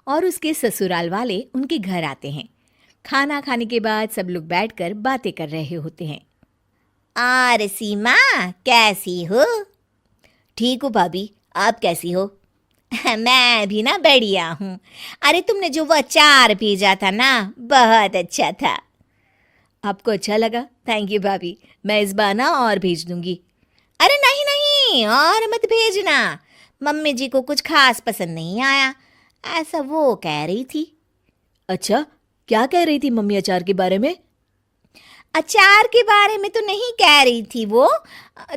और उसके ससुराल वाले उनके घर आते हैं। खाना खाने के बाद सब लोग बैठकर बातें कर रहे होते हैं। और सीमा, कैसी हो? ठीक हूँ भाभी, आप कैसी हो? मैं भी ना बढ़िया हूँ। अरे तुमने जो वो अचार भेजा था ना, बहुत अच्छा था। आपको अच्छा लगा? थैंक यू भाभी, मैं इस बार ना और भेज दूंगी। अरे नहीं नहीं, और मत भेजना। मम्मी जी को कुछ खास पसंद नहीं आया, ऐसा वो कह रही थी। अच्छा, क्या कह रही थी मम्मी अचार के बारे में? अचार के बारे में तो नहीं कह रही थी, वो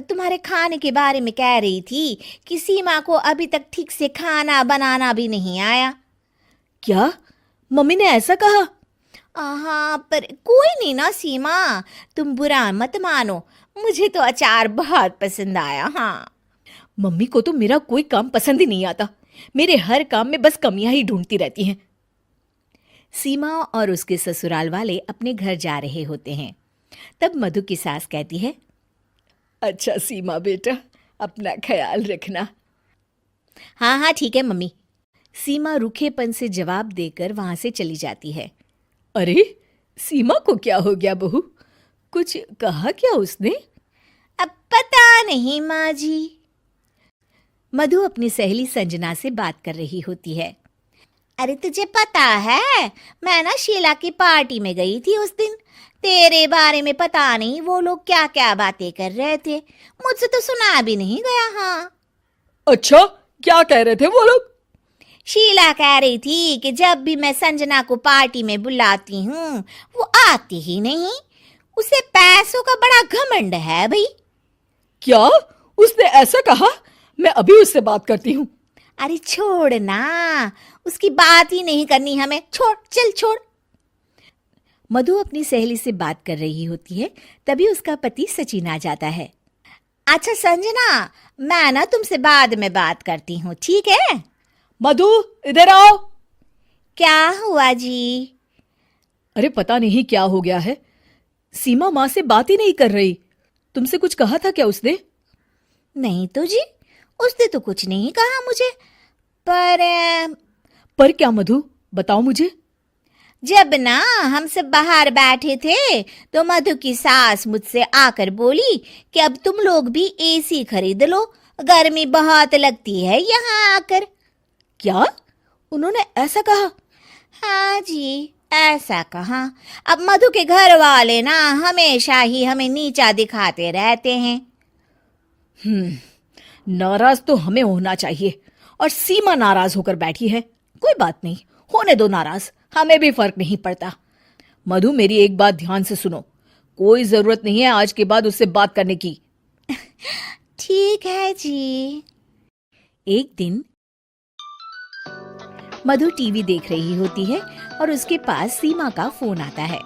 तुम्हारे खाने के बारे में कह रही थी कि सीमा को अभी तक ठीक से खाना बनाना भी नहीं आया। क्या? मम्मी ने ऐसा कहा? हाँ, पर कोई नहीं ना सीमा, तुम बुरा मत मानो, मुझे तो अचार बहुत पसंद आया। हाँ, मम्मी को तो मेरा कोई काम पसंद ही नहीं आता। मेरे हर काम में बस कमियां ही ढूंढती रहती हैं। सीमा और उसके ससुराल वाले अपने घर जा रहे होते हैं। तब मधु की सास कहती है, अच्छा सीमा बेटा, अपना ख्याल रखना। हाँ हाँ ठीक है मम्मी। सीमा रूखेपन से जवाब देकर वहां से चली जाती है। अरे, सीमा को क्या हो गया बहू? कुछ कहा क्या उसने? अब पता नहीं माँ जी। मधु अपनी सहेली संजना से बात कर रही होती है। अरे तुझे पता है, मैं ना शीला की पार्टी में गई थी उस दिन। तेरे बारे में पता नहीं वो लोग क्या क्या बातें कर रहे थे, मुझसे तो सुना भी नहीं गया। हाँ, अच्छा, क्या कह रहे थे वो लोग? शीला कह रही थी कि जब भी मैं संजना को पार्टी में बुलाती हूँ वो आती ही नहीं, उसे पैसों का बड़ा घमंड है भाई। क्या? उसने ऐसा कहा? मैं अभी उससे बात करती हूँ। अरे छोड़ ना, उसकी बात ही नहीं करनी हमें, छोड़, चल छोड़। मधु अपनी सहेली से बात कर रही होती है, तभी उसका पति सचिन आ जाता है। अच्छा संजना, मैं ना तुमसे बाद में बात करती हूँ, ठीक है? मधु, इधर आओ। क्या हुआ जी? अरे पता नहीं क्या हो गया है, सीमा माँ से बात ही नहीं कर रही। तुमसे कुछ कहा था क्या उसने? नहीं तो जी, उसने तो कुछ नहीं कहा मुझे। पर क्या मधु, बताओ मुझे। जब ना हम सब बाहर बैठे थे तो मधु की सास मुझसे आकर बोली कि अब तुम लोग भी एसी खरीद लो, गर्मी बहुत लगती है यहाँ आकर। क्या? उन्होंने ऐसा कहा? हाँ जी, ऐसा कहा। अब मधु के घर वाले ना हमेशा ही हमें नीचा दिखाते रहते हैं। नाराज तो हमें होना चाहिए, और सीमा नाराज होकर बैठी है। कोई बात नहीं, होने दो नाराज, हमें भी फर्क नहीं पड़ता। मधु, मेरी एक बात ध्यान से सुनो, कोई जरूरत नहीं है आज के बाद उससे बात करने की। ठीक है जी। एक दिन मधु टीवी देख रही होती है और उसके पास सीमा का फोन आता है।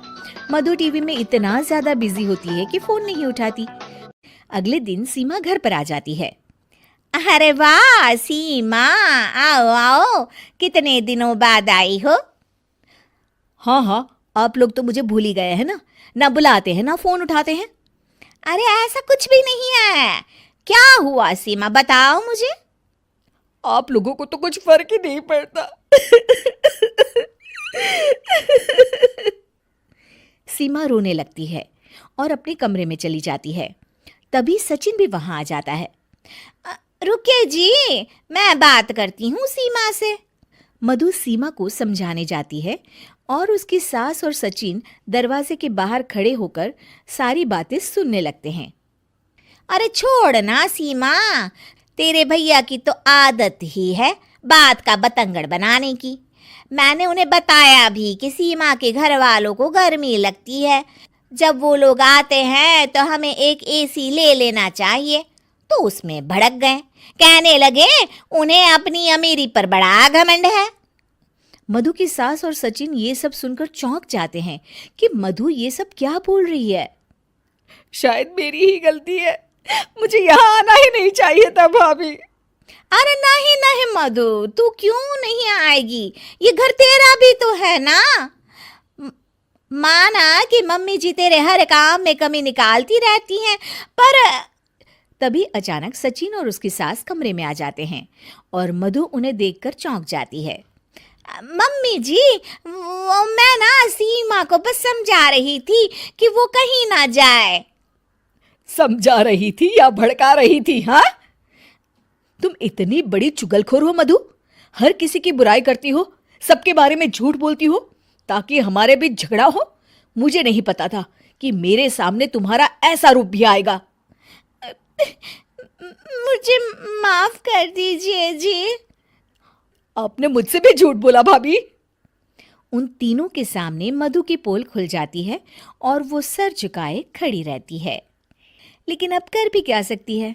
मधु टीवी में इतना ज्यादा बिजी होती है कि फोन नहीं उठाती। अगले दिन सीमा घर पर आ जाती है। अरे वाह सीमा, आओ आओ, कितने दिनों बाद आई हो। हाँ हाँ, आप लोग तो मुझे भूल ही गए हैं ना बुलाते हैं ना फोन उठाते हैं। अरे ऐसा कुछ भी नहीं है, क्या हुआ सीमा, बताओ मुझे। आप लोगों को तो कुछ फर्क ही नहीं पड़ता। सीमा रोने लगती है और अपने कमरे में चली जाती है। तभी सचिन भी वहां आ जाता है। रुकिए जी, मैं बात करती हूँ सीमा से। मधु सीमा को समझाने जाती है और उसकी सास और सचिन दरवाजे के बाहर खड़े होकर सारी बातें सुनने लगते हैं। अरे छोड़ ना सीमा, तेरे भैया की तो आदत ही है बात का बतंगड़ बनाने की। मैंने उन्हें बताया भी कि सीमा के घर वालों को गर्मी लगती है, जब वो लोग आते हैं तो हमें एक एसी ले लेना चाहिए। तो उसमें भड़क गए, कहने लगे उन्हें अपनी अमीरी पर बड़ा घमंड है। मधु की सास और सचिन ये सब सुनकर चौंक जाते हैं कि मधु ये सब क्या बोल रही है। शायद मेरी ही गलती है, मुझे यहाँ आना ही नहीं चाहिए था भाभी। अरे नहीं नहीं मधु, तू क्यों नहीं आएगी, ये घर तेरा भी तो है ना। माना कि मम्मी जी तेरे हर काम में कमी निकालती रहती हैं, पर तभी अचानक सचिन और उसकी सास कमरे में आ जाते हैं और मधु उन्हें देखकर चौंक जाती है। मम्मी जी, मैं ना सीमा को बस समझा रही थी कि वो कहीं ना जाए। समझा रही थी या भड़का रही थी? हाँ, तुम इतनी बड़ी चुगलखोर हो मधु। हर किसी की बुराई करती हो, सबके बारे में झूठ बोलती हो ताकि हमारे बीच झगड़ा हो। मुझे नहीं पता था कि मेरे सामने तुम्हारा ऐसा रूप भी आएगा। मुझे माफ कर दीजिए जी। आपने मुझसे भी झूठ बोला भाभी। उन तीनों के सामने मधु की पोल खुल जाती है और वो सर झुकाए खड़ी रहती है। लेकिन अब कर भी क्या सकती है?